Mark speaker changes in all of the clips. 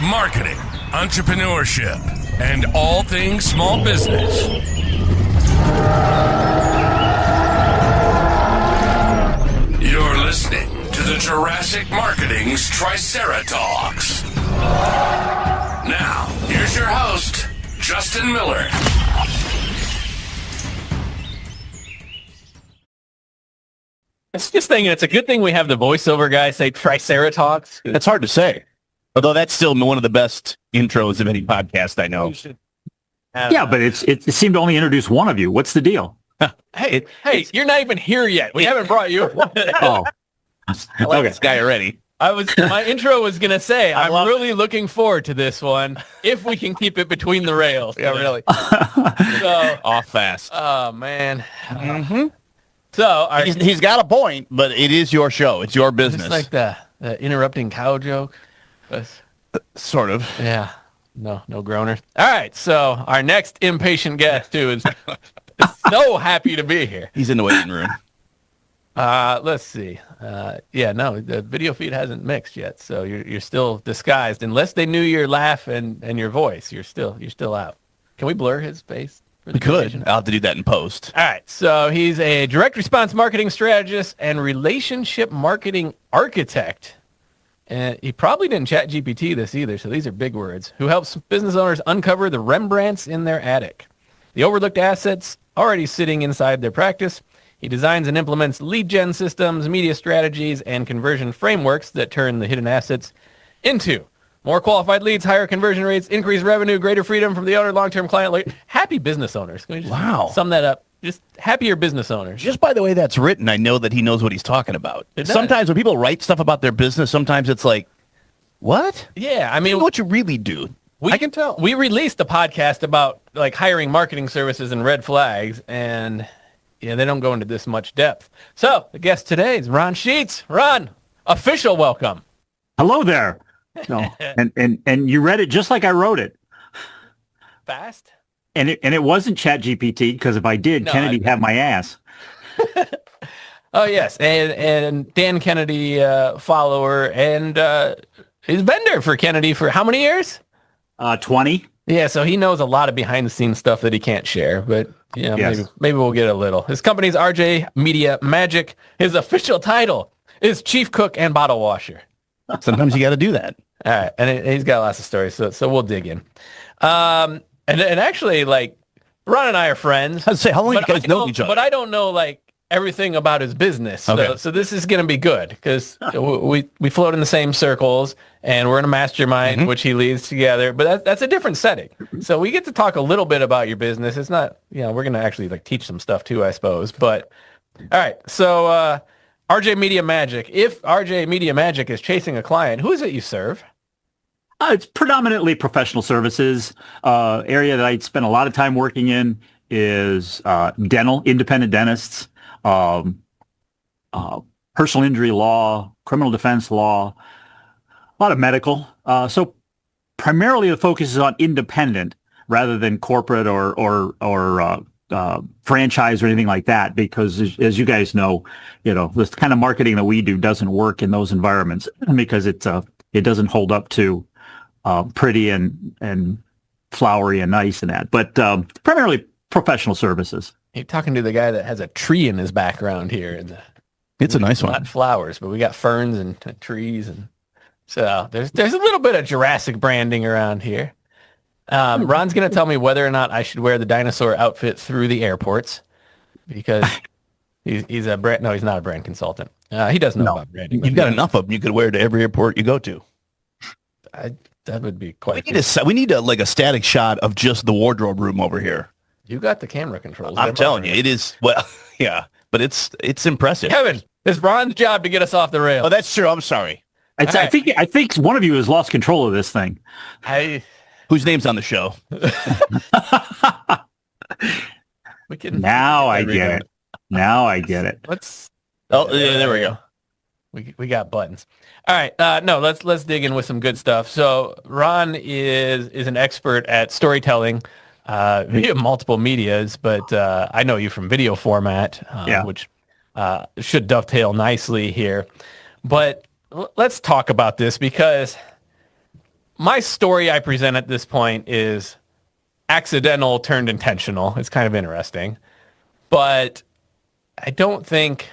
Speaker 1: marketing, entrepreneurship, and all things small business. You're listening to the Jurassic Marketing's Triceratops. Now, here's your host, Justin Miller.
Speaker 2: It's just thinking it's a good thing we have the voiceover guy say Triceratops.
Speaker 3: That's hard to say. Although that's still one of the best intros of any podcast I know.
Speaker 4: Yeah, but it seemed to only introduce one of you. What's the deal?
Speaker 2: Hey, you're not even here yet. We haven't brought you.
Speaker 4: Oh,
Speaker 3: I like this guy already.
Speaker 2: My intro was going to say, I'm really looking forward to this one if we can keep it between the rails.
Speaker 3: Yeah, really.
Speaker 2: So,
Speaker 3: Off fast.
Speaker 2: Oh, man.
Speaker 3: Mm-hmm.
Speaker 2: So
Speaker 3: he's got a point, but it is your show. It's your business.
Speaker 2: It's like the interrupting cow joke.
Speaker 3: Sort of.
Speaker 2: Yeah. No groaner. All right. So our next impatient guest, too, is so happy to be here.
Speaker 3: He's in the waiting room.
Speaker 2: Let's see. The video feed hasn't mixed yet, so you're still disguised. Unless they knew your laugh and your voice, you're still out. Can we blur his face?
Speaker 3: We could. I'll have to do that in post.
Speaker 2: All right. So he's a direct response marketing strategist and relationship marketing architect. And he probably didn't chat GPT this either, so these are big words. Who helps business owners uncover the Rembrandts in their attic, the overlooked assets already sitting inside their practice. He designs and implements lead gen systems, media strategies, and conversion frameworks that turn the hidden assets into more qualified leads, higher conversion rates, increased revenue, greater freedom from the owner, long-term client. Happy business owners. Can we just sum that up? Just happier business owners.
Speaker 3: Just by the way that's written, I know that he knows what he's talking about. Sometimes when people write stuff about their business, sometimes it's like, what?
Speaker 2: Yeah, I mean,
Speaker 3: you know what you really do. I can tell.
Speaker 2: We released a podcast about like hiring marketing services and red flags, and they don't go into this much depth. So the guest today is Ron Sheets. Ron, official welcome.
Speaker 4: Hello there. No, and you read it just like I wrote it.
Speaker 2: Fast?
Speaker 4: And it wasn't ChatGPT, because if I did, Kennedy'd have my ass.
Speaker 2: Oh, yes. And Dan Kennedy, follower, and he's vendor for Kennedy for how many years?
Speaker 4: 20.
Speaker 2: Yeah, so he knows a lot of behind-the-scenes stuff that he can't share, but
Speaker 4: yes.
Speaker 2: maybe we'll get a little. His company's RJ Media Magic. His official title is Chief Cook and Bottle Washer.
Speaker 3: Sometimes you got to do that.
Speaker 2: All right, and he's got lots of stories, so we'll dig in. And actually, like, Ron and I are friends.
Speaker 3: I'd say, how long do you guys know each other?
Speaker 2: But I don't know, like, everything about his business.
Speaker 3: Okay.
Speaker 2: So this is going to be good, because we float in the same circles, and we're in a mastermind, which he leads together. But that's a different setting. So we get to talk a little bit about your business. It's not, we're going to actually, like, teach some stuff, too, I suppose. But, all right, so RJ Media Magic. If RJ Media Magic is chasing a client, who is it you serve?
Speaker 4: It's predominantly professional services. Area that I spend a lot of time working in is dental, independent dentists, personal injury law, criminal defense law, a lot of medical. So primarily the focus is on independent rather than corporate or franchise or anything like that, because as you guys know, this kind of marketing that we do doesn't work in those environments because it doesn't hold up to pretty and flowery and nice and that, but primarily professional services.
Speaker 2: You're talking to the guy that has a tree in his background here.
Speaker 3: It's a nice one.
Speaker 2: Not flowers, but we got ferns and trees, and so there's a little bit of Jurassic branding around here. Ron's going to tell me whether or not I should wear the dinosaur outfit through the airports, because he's a brand. No, he's not a brand consultant. He doesn't know about branding.
Speaker 3: You've got enough of them you could wear to every airport you go to.
Speaker 2: That would be quite.
Speaker 3: We need a static shot of just the wardrobe room over here.
Speaker 2: You got the camera controls.
Speaker 3: I'm telling you, it is. Well, yeah, but it's impressive.
Speaker 2: Kevin, it's Ron's job to get us off the rails.
Speaker 3: Oh, that's true. I'm sorry.
Speaker 4: I think one of you has lost control of this thing.
Speaker 3: Whose name's on the show?
Speaker 2: We can.
Speaker 4: Now I get it. Now I get it.
Speaker 2: There we go. We got buttons. All right. No, let's dig in with some good stuff. So Ron is an expert at storytelling via multiple medias, but I know you from video format, which should dovetail nicely here. But let's talk about this, because my story I present at this point is accidental turned intentional. It's kind of interesting, but I don't think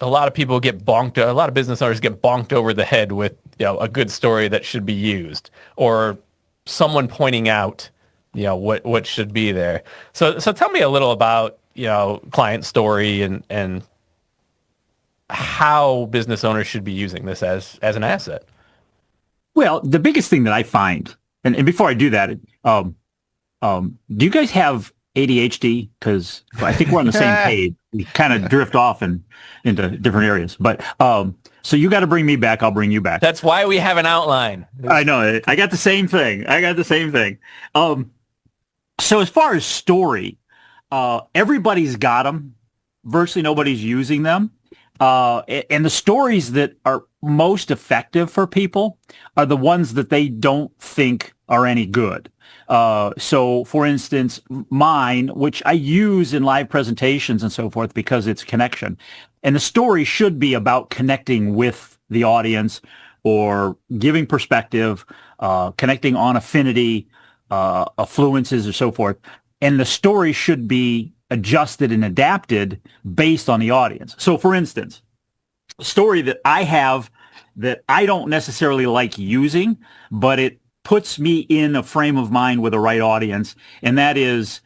Speaker 2: a lot of people get bonked. A lot of business owners get bonked over the head with a good story that should be used, or someone pointing out what should be there. So tell me a little about client story and how business owners should be using this as an asset.
Speaker 4: Well, the biggest thing that I find, and before I do that, do you guys have ADHD? Because I think we're on the same page. We kind of drift off into different areas. But so you got to bring me back. I'll bring you back.
Speaker 2: That's why we have an outline.
Speaker 4: I know. I got the same thing. So as far as story, everybody's got them. Virtually nobody's using them. And the stories that are most effective for people are the ones that they don't think are any good. So, for instance, mine, which I use in live presentations and so forth because it's connection. And the story should be about connecting with the audience or giving perspective, connecting on affinity, affluences, or so forth. And the story should be adjusted and adapted based on the audience. So, for instance, a story that I have that I don't necessarily like using, but it puts me in a frame of mind with the right audience, and that is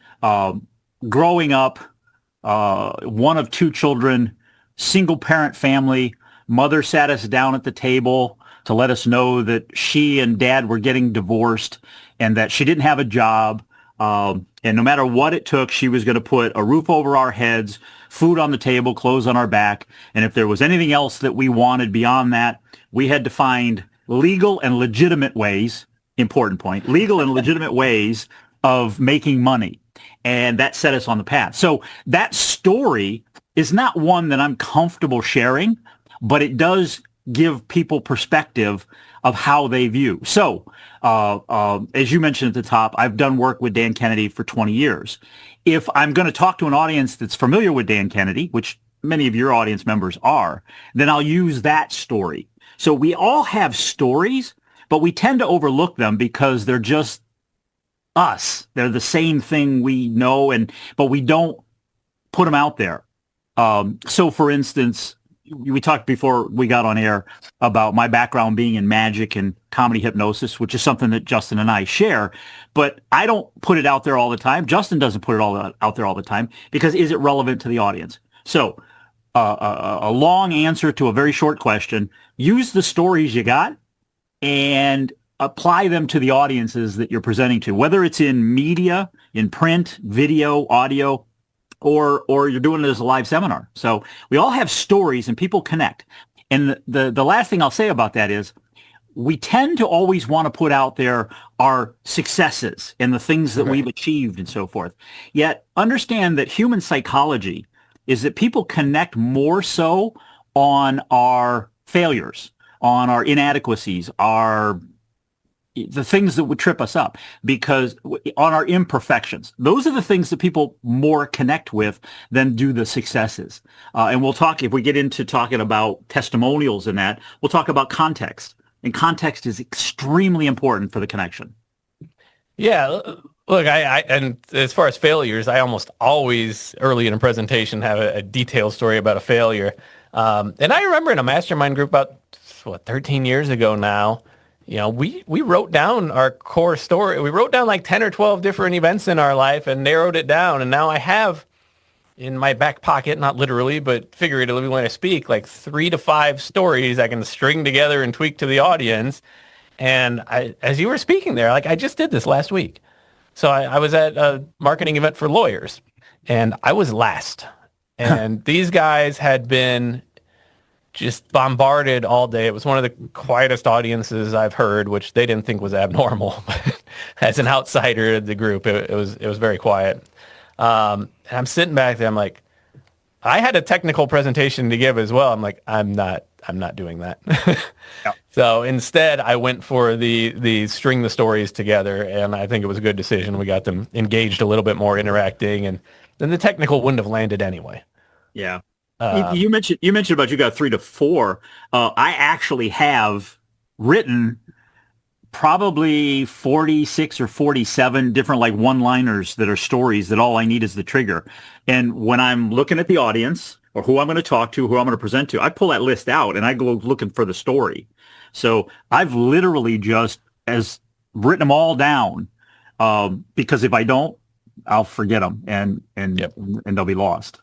Speaker 4: growing up, one of two children, single-parent family. Mother sat us down at the table to let us know that she and Dad were getting divorced and that she didn't have a job. And no matter what it took, she was going to put a roof over our heads, food on the table, clothes on our back. And if there was anything else that we wanted beyond that, we had to find legal and legitimate ways, important point, legal and legitimate ways of making money. And that set us on the path. So that story is not one that I'm comfortable sharing, but it does give people perspective of how they view. So, as you mentioned at the top, I've done work with Dan Kennedy for 20 years. If I'm going to talk to an audience that's familiar with Dan Kennedy, which many of your audience members are, then I'll use that story. So we all have stories, but we tend to overlook them because they're just us. They're the same thing we know, but we don't put them out there. So, for instance, we talked before we got on air about my background being in magic and comedy hypnosis, which is something that Justin and I share, but I don't put it out there all the time. Justin doesn't put it all out there all the time because is it relevant to the audience? So a long answer to a very short question, use the stories you got and apply them to the audiences that you're presenting to, whether it's in media, in print, video, audio, or you're doing it as a live seminar. So we all have stories and people connect. And the last thing I'll say about that is we tend to always want to put out there our successes and the things that we've achieved and so forth. Yet understand that human psychology is that people connect more so on our failures, on our inadequacies, the things that would trip us up, because on our imperfections, those are the things that people more connect with than do the successes. And we'll talk, if we get into talking about testimonials and that, we'll talk about context. And context is extremely important for the connection.
Speaker 2: Yeah. Look, and as far as failures, I almost always early in a presentation have a detailed story about a failure. And I remember in a mastermind group about 13 years ago now, we wrote down our core story. We wrote down like 10 or 12 different events in our life and narrowed it down. And now I have in my back pocket, not literally, but figuratively when I speak, like 3 to 5 stories I can string together and tweak to the audience. And as you were speaking there, like I just did this last week. So I was at a marketing event for lawyers and I was last. And these guys had been just bombarded all day. It was one of the quietest audiences I've heard, which they didn't think was abnormal. As an outsider of the group, it was very quiet. And I'm sitting back there. I'm like, I had a technical presentation to give as well. I'm like, I'm not doing that. Yeah. So instead, I went for the string the stories together, and I think it was a good decision. We got them engaged a little bit more, interacting, and then the technical wouldn't have landed anyway.
Speaker 4: Yeah. You mentioned about you got 3 to 4. I actually have written probably 46 or 47 different like one-liners that are stories that all I need is the trigger. And when I'm looking at the audience or who I'm going to talk to, who I'm going to present to, I pull that list out and I go looking for the story. So I've literally just written them all down because if I don't, I'll forget them and they'll be lost.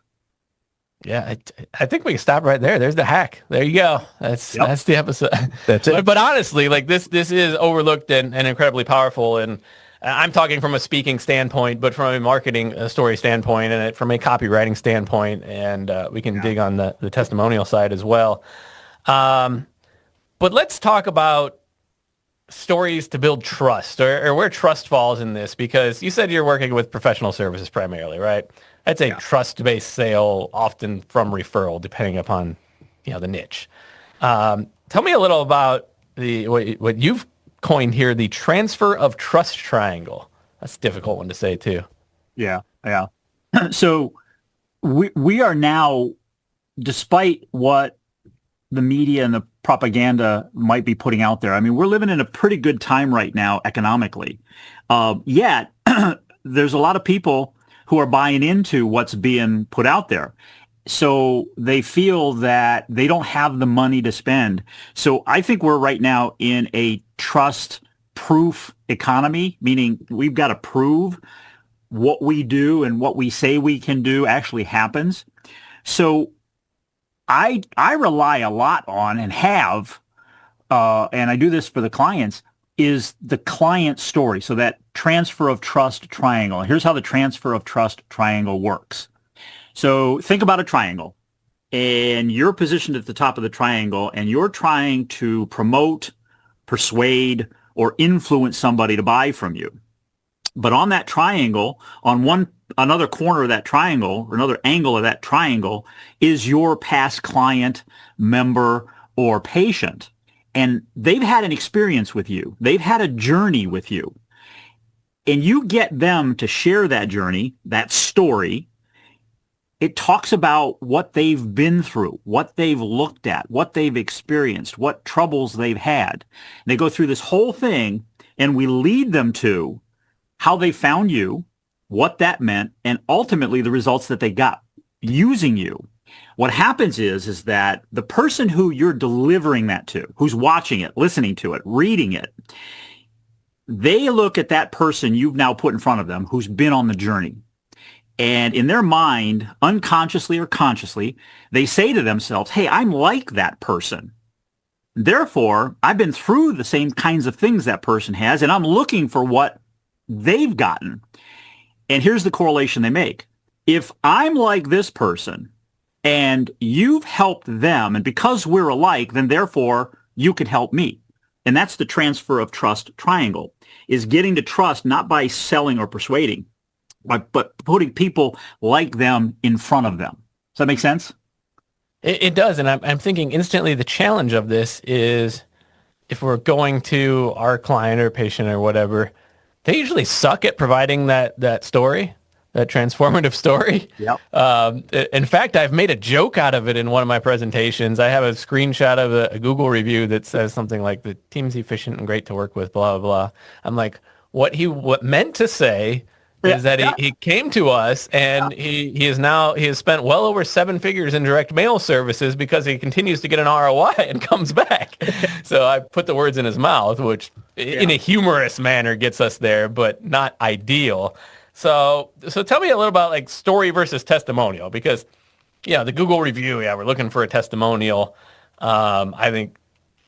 Speaker 2: Yeah, I think we can stop right there. There's the hack. There you go. That's the episode.
Speaker 3: That's it.
Speaker 2: But honestly, like this is overlooked and incredibly powerful. And I'm talking from a speaking standpoint, but from a marketing story standpoint, and from a copywriting standpoint, and we can dig on the testimonial side as well. But let's talk about stories to build trust, or where trust falls in this, because you said you're working with professional services primarily, right? That's a trust-based sale, often from referral, depending upon the niche. Tell me a little about what you've coined here, the transfer of trust triangle. That's a difficult one to say too.
Speaker 4: Yeah. So we are now, despite what the media and the propaganda might be putting out there, I mean, we're living in a pretty good time right now economically. Yet there's a lot of people who are buying into what's being put out there. So they feel that they don't have the money to spend. So I think we're right now in a trust proof economy, meaning we've got to prove what we do and what we say we can do actually happens. So I rely a lot on and have, and I do this for the clients, is the client story. So that transfer of trust triangle. Here's how the transfer of trust triangle works. So think about a triangle, and you're positioned at the top of the triangle, and you're trying to promote, persuade, or influence somebody to buy from you. But on that triangle, on another corner of that triangle, or another angle of that triangle, is your past client, member, or patient. And they've had an experience with you. They've had a journey with you. And you get them to share that journey, that story. It talks about what they've been through, what they've looked at, what they've experienced, what troubles they've had. And they go through this whole thing, and we lead them to how they found you, what that meant, and ultimately the results that they got using you. What happens is that the person who you're delivering that to, who's watching it, listening to it, reading it, they look at that person you've now put in front of them who's been on the journey. And in their mind, unconsciously or consciously, they say to themselves, hey, I'm like that person. Therefore, I've been through the same kinds of things that person has, and I'm looking for what they've gotten. And here's the correlation they make. If I'm like this person, and you've helped them, and because we're alike, then therefore you can help me. And that's the transfer of trust triangle, is getting to trust not by selling or persuading, but putting people like them in front of them. Does that make sense?
Speaker 2: It does. And I'm thinking instantly the challenge of this is if we're going to our client or patient or whatever, they usually suck at providing that story. That transformative story.
Speaker 4: Yep.
Speaker 2: In fact, I've made a joke out of it in one of my presentations. I have a screenshot of a Google review that says something like, the team's efficient and great to work with, blah, blah, blah. I'm like, what meant to say is that he came to us and he has spent well over 7 figures in direct mail services because he continues to get an ROI and comes back. So I put the words in his mouth, which in a humorous manner gets us there, but not ideal. So tell me a little about like story versus testimonial, because the Google review, we're looking for a testimonial. I think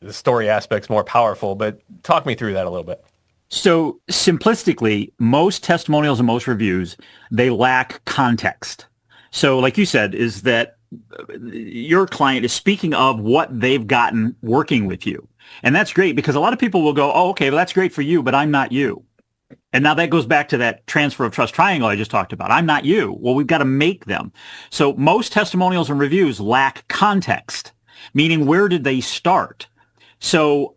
Speaker 2: the story aspect's more powerful, but talk me through that a little bit.
Speaker 4: So simplistically, most testimonials and most reviews, they lack context. So like you said, is that your client is speaking of what they've gotten working with you. And that's great, because a lot of people will go, oh, okay, well, that's great for you, but I'm not you. And now that goes back to that transfer of trust triangle I just talked about. I'm not you. Well, we've got to make them. So most testimonials and reviews lack context, meaning where did they start? So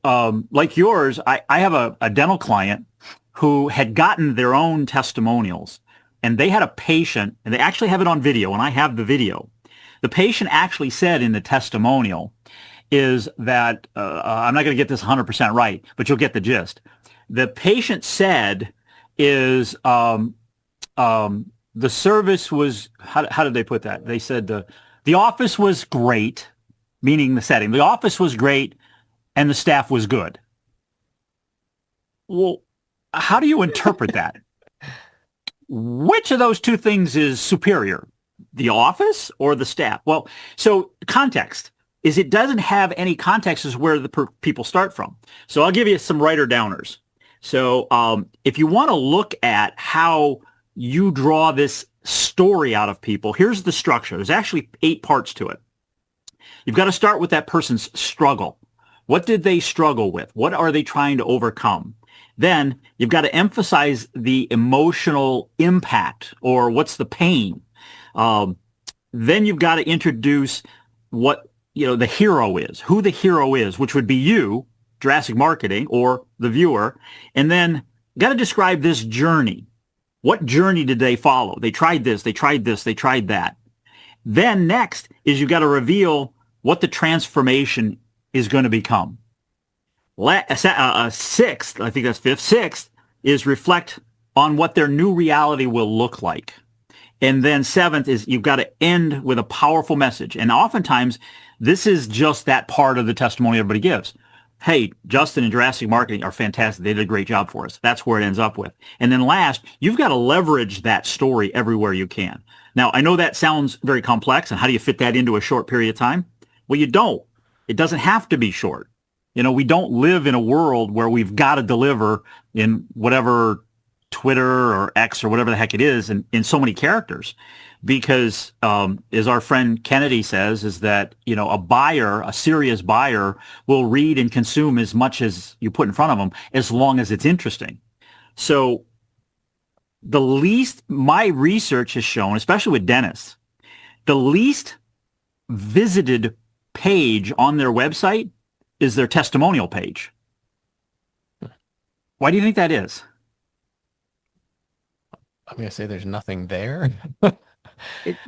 Speaker 4: like yours, I have a dental client who had gotten their own testimonials, and they had a patient, and they actually have it on video, and I have the video. The patient actually said in the testimonial, is that I'm not going to get this 100% right, but you'll get the gist. The patient said is the service was, how did they put that? They said the office was great, meaning the setting. The office was great and the staff was good. Well, how do you interpret that? Which of those two things is superior, the office or the staff? Well, so context is it doesn't have any context is where the people start from. So I'll give you some writer downers. So if you want to look at how you draw this story out of people, here's the structure. There's actually 8 parts to it. You've got to start with that person's struggle. What did they struggle with? What are they trying to overcome? Then you've got to emphasize the emotional impact or what's the pain. Then you've got to introduce what the hero is, who the hero is, which would be you, Jurassic Marketing, or the viewer. And then you got to describe this journey. What journey did they follow? They tried this, they tried this, they tried that. Then next is you've got to reveal what the transformation is going to become. Sixth, I think that's fifth. Sixth is reflect on what their new reality will look like. And then seventh is you've got to end with a powerful message. And oftentimes, this is just that part of the testimony everybody gives. Hey, Justin and Jurassic Marketing are fantastic. They did a great job for us. That's where it ends up with. And then last, you've got to leverage that story everywhere you can. Now, I know that sounds very complex. And how do you fit that into a short period of time? Well, you don't. It doesn't have to be short. We don't live in a world where we've got to deliver in whatever Twitter or X or whatever the heck it is in so many characters. Because as our friend Kennedy says, is that, a serious buyer will read and consume as much as you put in front of them as long as it's interesting. So the least my research has shown, especially with dentists, the least visited page on their website is their testimonial page. Why do you think that is?
Speaker 2: I'm going to say there's nothing there.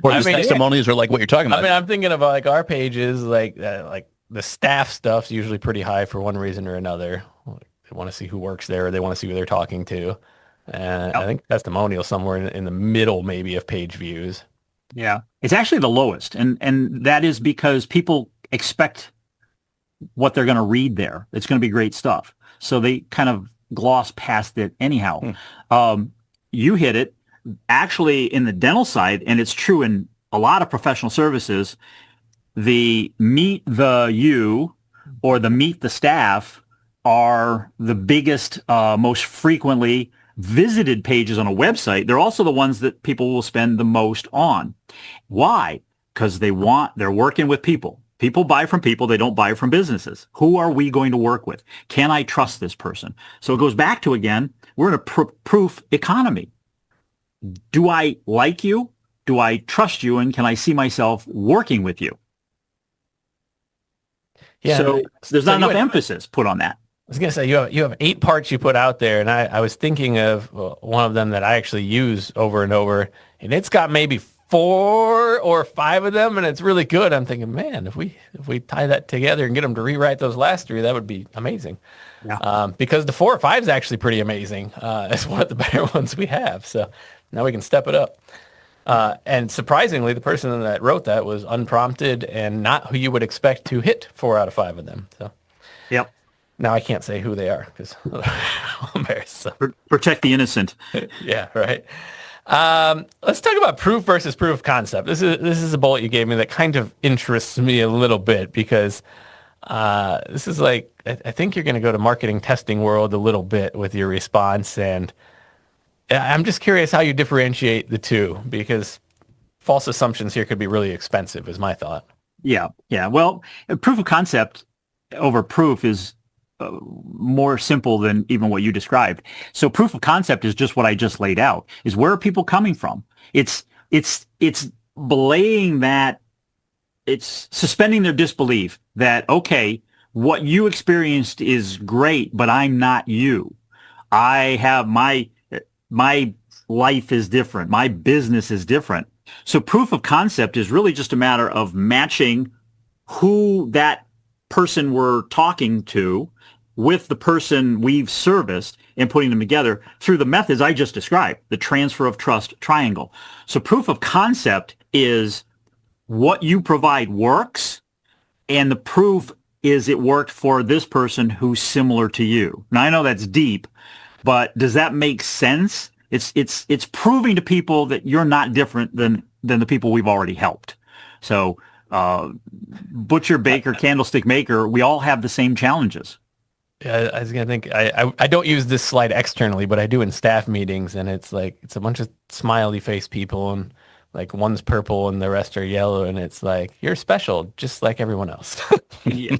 Speaker 3: Or testimonials are like what you're talking about.
Speaker 2: I'm thinking about like our pages, like the staff stuff's usually pretty high for one reason or another. They want to see who works there, or they want to see who they're talking to. And I think testimonial somewhere in the middle, maybe, of page views.
Speaker 4: Yeah, it's actually the lowest, and that is because people expect what they're going to read there. It's going to be great stuff, so they kind of gloss past it anyhow. You hit it. Actually, in the dental side, and it's true in a lot of professional services, the meet the you or the meet the staff are the biggest, most frequently visited pages on a website. They're also the ones that people will spend the most on. Why? Because they're working with people. People buy from people. They don't buy from businesses. Who are we going to work with? Can I trust this person? So it goes back to, again, we're in a proof economy. Do I like you? Do I trust you? And can I see myself working with you? Yeah. So there's not enough emphasis put on that.
Speaker 2: I was going to say, you have 8 parts you put out there, and I was thinking of one of them that I actually use over and over, and it's got maybe 4 or 5 of them, and it's really good. I'm thinking, man, if we tie that together and get them to rewrite those last 3, that would be amazing. Yeah. Because the 4 or 5 is actually pretty amazing. It's one of the better ones we have. So now we can step it up. And surprisingly, the person that wrote that was unprompted and not who you would expect to hit 4 out of 5 of them. So,
Speaker 4: yep.
Speaker 2: Now I can't say who they are because I'm embarrassed. So.
Speaker 4: Protect the innocent.
Speaker 2: Yeah, right. Let's talk about proof versus proof of concept. This is a bullet you gave me that kind of interests me a little bit because this is like, I think you're going to go to marketing testing world a little bit with your response, and I'm just curious how you differentiate the two, because false assumptions here could be really expensive, is my thought.
Speaker 4: Yeah. Well, proof of concept over proof is more simple than even what you described. So proof of concept is just what I just laid out, is where are people coming from? It's belaying that, it's suspending their disbelief that, okay, what you experienced is great, but I'm not you. I have my life is different. My business is different. So proof of concept is really just a matter of matching who that person we're talking to with the person we've serviced and putting them together through the methods I just described, the transfer of trust triangle. So proof of concept is what you provide works, and the proof is it worked for this person who's similar to you. Now, I know that's deep, but does that make sense? It's proving to people that you're not different than the people we've already helped. So butcher, baker, candlestick maker, we all have the same challenges.
Speaker 2: Yeah, I was gonna think I don't use this slide externally, but I do in staff meetings, and it's like it's a bunch of smiley face people, and like one's purple and the rest are yellow, and it's like you're special, just like everyone else.
Speaker 4: Yeah.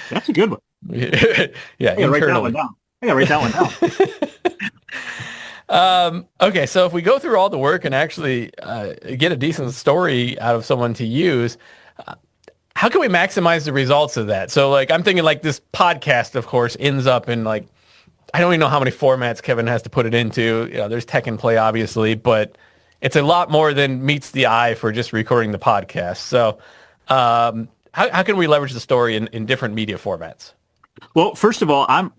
Speaker 4: That's a good one.
Speaker 2: Yeah,
Speaker 4: I gotta write that one down.
Speaker 2: Okay, so if we go through all the work and actually get a decent story out of someone to use, how can we maximize the results of that? So like I'm thinking like this podcast, of course, ends up in like, I don't even know how many formats Kevin has to put it into. You know, there's Tech and Play, obviously, but it's a lot more than meets the eye for just recording the podcast. So how can we leverage the story in different media formats?
Speaker 4: Well, first of all, I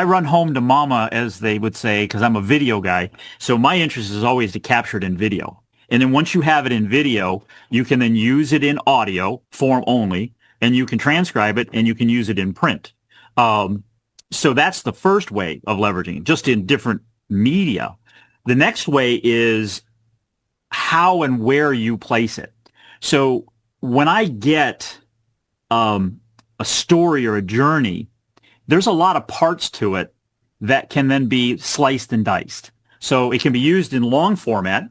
Speaker 4: run home to mama, as they would say, because I'm a video guy. So my interest is always to capture it in video. And then once you have it in video, you can then use it in audio form only, and you can transcribe it, and you can use it in print. So that's the first way of leveraging it, just in different media. The next way is how and where you place it. So when I get a story or a journey, there's a lot of parts to it that can then be sliced and diced. So it can be used in long format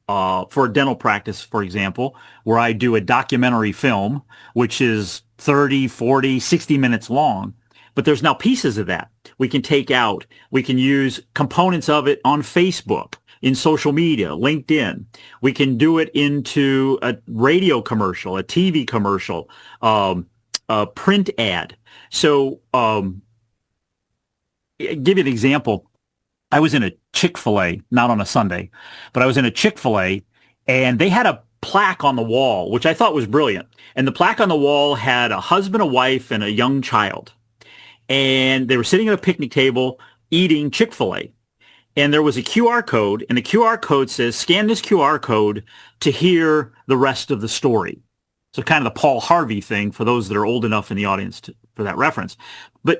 Speaker 4: for a dental practice, for example, where I do a documentary film, which is 30, 40, 60 minutes long. But there's now pieces of that we can take out. We can use components of it on Facebook, in social media, LinkedIn. We can do it into a radio commercial, a TV commercial, a print ad. So give you an example. I was in a Chick-fil-A, not on a Sunday, but I was in a Chick-fil-A, and they had a plaque on the wall, which I thought was brilliant. And the plaque on the wall had a husband, a wife, and a young child. And they were sitting at a picnic table eating Chick-fil-A. And there was a QR code, and the QR code says, scan this QR code to hear the rest of the story. So kind of the Paul Harvey thing for those that are old enough in the audience for that reference. But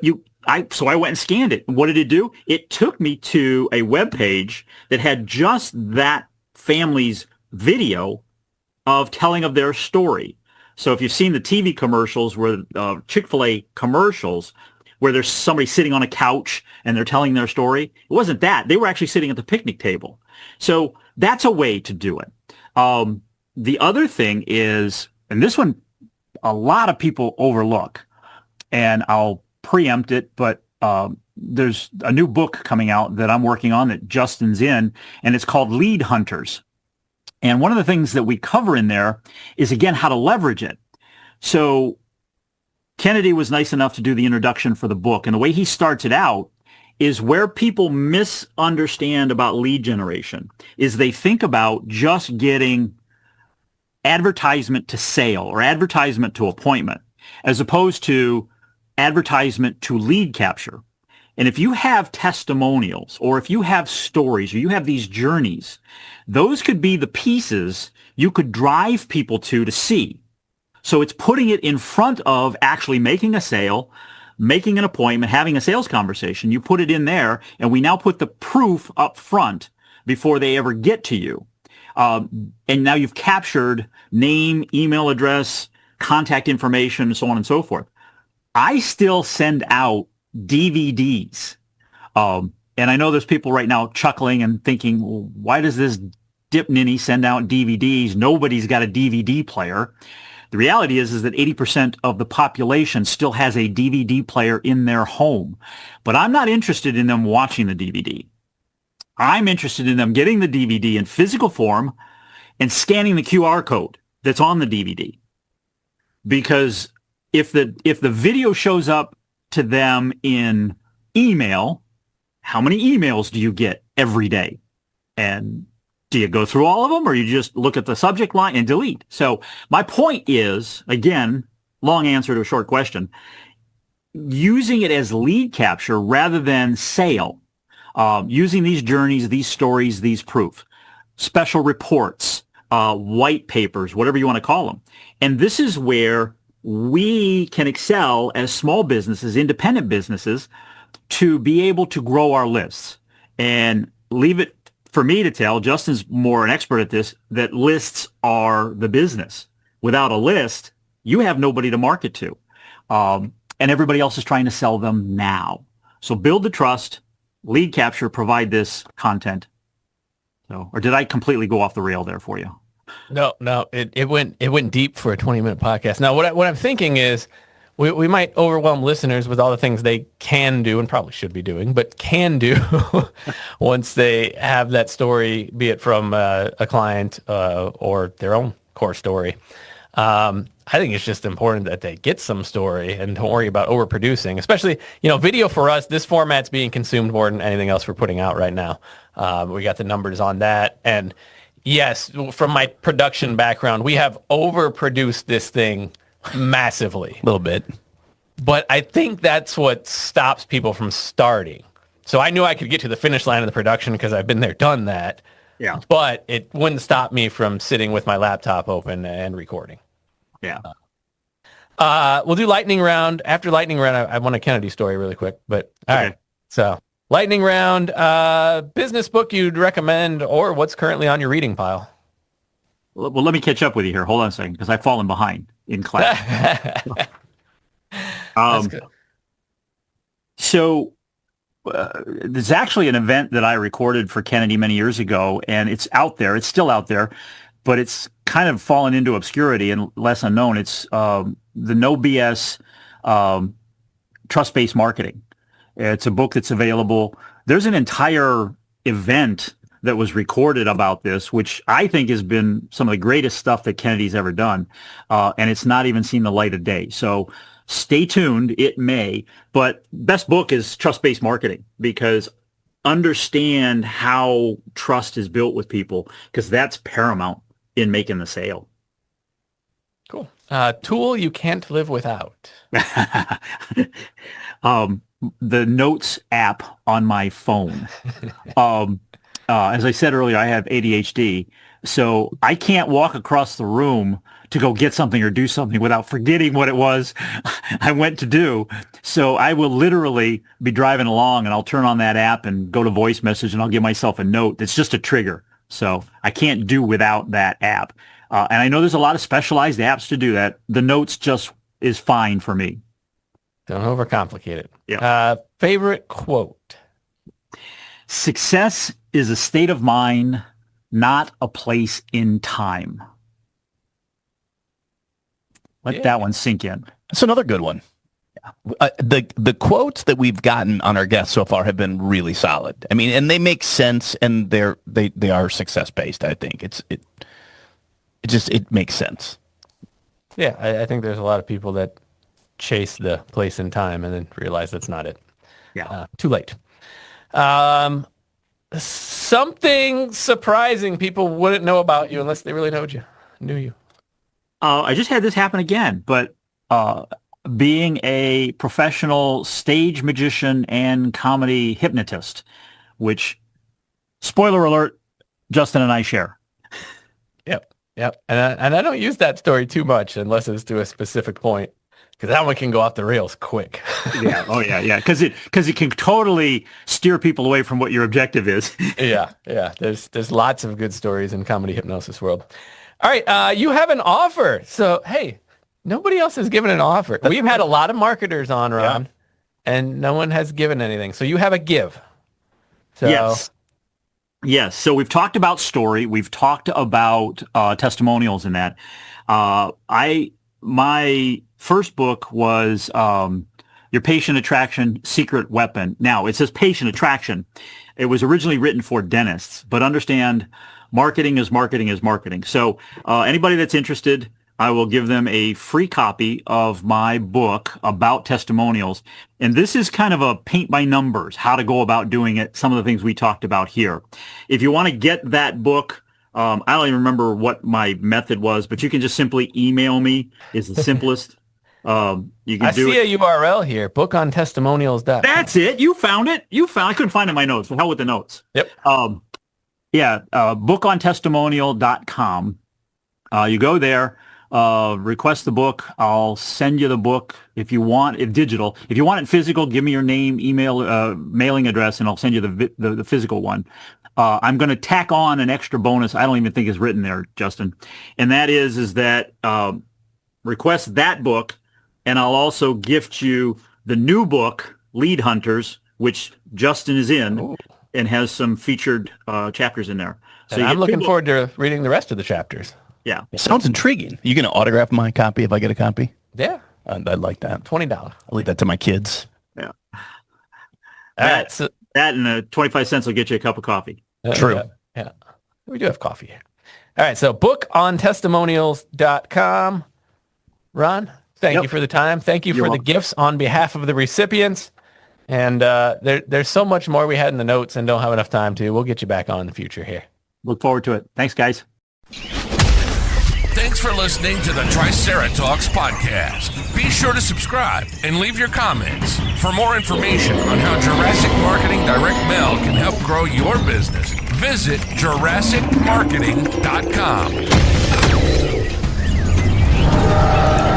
Speaker 4: so I went and scanned it. And what did it do? It took me to a web page that had just that family's video of telling of their story. So if you've seen the TV commercials where Chick-fil-A commercials, where there's somebody sitting on a couch and they're telling their story, it wasn't that. They were actually sitting at the picnic table. So that's a way to do it. The other thing is, and this one a lot of people overlook, and I'll preempt it, but there's a new book coming out that I'm working on that Justin's in, and it's called Lead Hunters. And one of the things that we cover in there is, again, how to leverage it. So Kennedy was nice enough to do the introduction for the book, and the way he starts it out is where people misunderstand about lead generation is they think about just getting advertisement to sale or advertisement to appointment, as opposed to advertisement to lead capture. And if you have testimonials, or if you have stories, or you have these journeys, those could be the pieces you could drive people to see. So it's putting it in front of actually making a sale, making an appointment, having a sales conversation. You put it in there, and we now put the proof up front before they ever get to you. And now you've captured name, email address, contact information, and so on and so forth. I still send out DVDs. And I know there's people right now chuckling and thinking, well, why does this dip ninny send out DVDs? Nobody's got a DVD player. The reality is that 80% of the population still has a DVD player in their home. But I'm not interested in them watching the DVD. I'm interested in them getting the DVD in physical form and scanning the QR code that's on the DVD. Because if the video shows up to them in email, how many emails do you get every day? And do you go through all of them, or you just look at the subject line and delete? So my point is, again, long answer to a short question. Using it as lead capture rather than sale. Using these journeys, these stories, these proof, special reports, white papers, whatever you want to call them. And this is where we can excel as small businesses, independent businesses, to be able to grow our lists. And leave it for me to tell, Justin's more an expert at this, that lists are the business. Without a list, you have nobody to market to. And everybody else is trying to sell them now. So build the trust, lead capture, provide this content. So, or did I completely go off the rail there for you?
Speaker 2: No, it went deep for a 20-minute podcast. Now, what I'm thinking is we might overwhelm listeners with all the things they can do and probably should be doing, but can do once they have that story, be it from a client or their own core story. I think it's just important that they get some story and don't worry about overproducing, especially, video for us, this format's being consumed more than anything else we're putting out right now. We got the numbers on that. And yes, from my production background, we have overproduced this thing massively.
Speaker 3: A little bit.
Speaker 2: But I think that's what stops people from starting. So I knew I could get to the finish line of the production because I've been there, done that.
Speaker 4: Yeah.
Speaker 2: But it wouldn't stop me from sitting with my laptop open and recording.
Speaker 4: Yeah.
Speaker 2: We'll do lightning round. After lightning round, I want a Kennedy story really quick. But all right. So lightning round, business book you'd recommend or what's currently on your reading pile?
Speaker 4: Well, let me catch up with you here. Hold on a second, because I've fallen behind in class.
Speaker 2: That's good.
Speaker 4: So there's actually an event that I recorded for Kennedy many years ago, and it's out there. It's still out there, but it's kind of fallen into obscurity and less unknown. It's the No BS Trust-Based Marketing. It's a book that's available. There's an entire event that was recorded about this, which I think has been some of the greatest stuff that Kennedy's ever done. And it's not even seen the light of day. So stay tuned. It may. But best book is Trust-Based Marketing, because understand how trust is built with people, because that's paramount in making the sale.
Speaker 2: Cool. Tool you can't live without.
Speaker 4: The Notes app on my phone. As I said earlier, I have ADHD, so I can't walk across the room to go get something or do something without forgetting what it was I went to do. So I will literally be driving along and I'll turn on that app and go to voice message and I'll give myself a note that's just a trigger. So I can't do without that app. And I know there's a lot of specialized apps to do that. The Notes just is fine for me.
Speaker 2: Don't overcomplicate it.
Speaker 4: Yeah.
Speaker 2: Favorite quote?
Speaker 4: Success is a state of mind, not a place in time. Let that one sink in.
Speaker 3: That's another good one. Yeah. The quotes that we've gotten on our guests so far have been really solid. I mean, and they make sense, and they are success based. I think it makes sense.
Speaker 2: Yeah, I think there's a lot of people that chase the place in time and then realize that's not it.
Speaker 4: Yeah,
Speaker 2: too late. Something surprising people wouldn't know about you unless they really knew you.
Speaker 4: I just had this happen again, but being a professional stage magician and comedy hypnotist, which, spoiler alert, Justin and I share.
Speaker 2: Yep. And I don't use that story too much unless it's to a specific point, because that one can go off the rails quick.
Speaker 4: Yeah. Oh, yeah. Because it can totally steer people away from what your objective is.
Speaker 2: Yeah. There's lots of good stories in comedy hypnosis world. All right. You have an offer. So, hey, nobody else has given an offer. We've had a lot of marketers on, Ron, and no one has given anything. So you have a give. So,
Speaker 4: Yes. So we've talked about story. We've talked about testimonials in that. My first book was Your Patient Attraction Secret Weapon. Now, it says patient attraction. It was originally written for dentists, but understand marketing is marketing is marketing. So anybody that's interested, I will give them a free copy of my book about testimonials. And this is kind of a paint by numbers, how to go about doing it, some of the things we talked about here. If you want to get that book, I don't even remember what my method was, but you can just simply email me is the simplest. You can
Speaker 2: I
Speaker 4: do
Speaker 2: see
Speaker 4: it.
Speaker 2: a URL here, bookontestimonials.com.
Speaker 4: That's it. You found it. I couldn't find it in my notes. The hell with the notes.
Speaker 2: Yep.
Speaker 4: Bookontestimonial.com. You go there, request the book. I'll send you the book if you want it digital. If you want it physical, give me your name, email, mailing address, and I'll send you the physical one. I'm going to tack on an extra bonus. I don't even think is written there, Justin. And that is that request that book, and I'll also gift you the new book, Lead Hunters, which Justin is in. Ooh. And has some featured chapters in there.
Speaker 2: So I'm looking forward to reading the rest of the chapters.
Speaker 4: Yeah.
Speaker 3: It sounds intriguing. You going to autograph my copy if I get a copy?
Speaker 2: Yeah.
Speaker 3: I'd like that.
Speaker 2: $20.
Speaker 3: I'll leave that to my kids.
Speaker 4: Yeah.
Speaker 2: That
Speaker 4: and 25 cents will get you a cup of coffee.
Speaker 3: True.
Speaker 2: Yeah. We do have coffee here. All right. So bookontestimonials.com. Ron, thank you for the time. Thank you for the gifts on behalf of the recipients. And there's so much more we had in the notes and don't have enough time to. We'll get you back on in the future here.
Speaker 4: Look forward to it. Thanks, guys.
Speaker 1: Thanks for listening to the Triceratops podcast. Be sure to subscribe and leave your comments. For more information on how Jurassic Marketing Direct Mail can help grow your business, visit JurassicMarketing.com.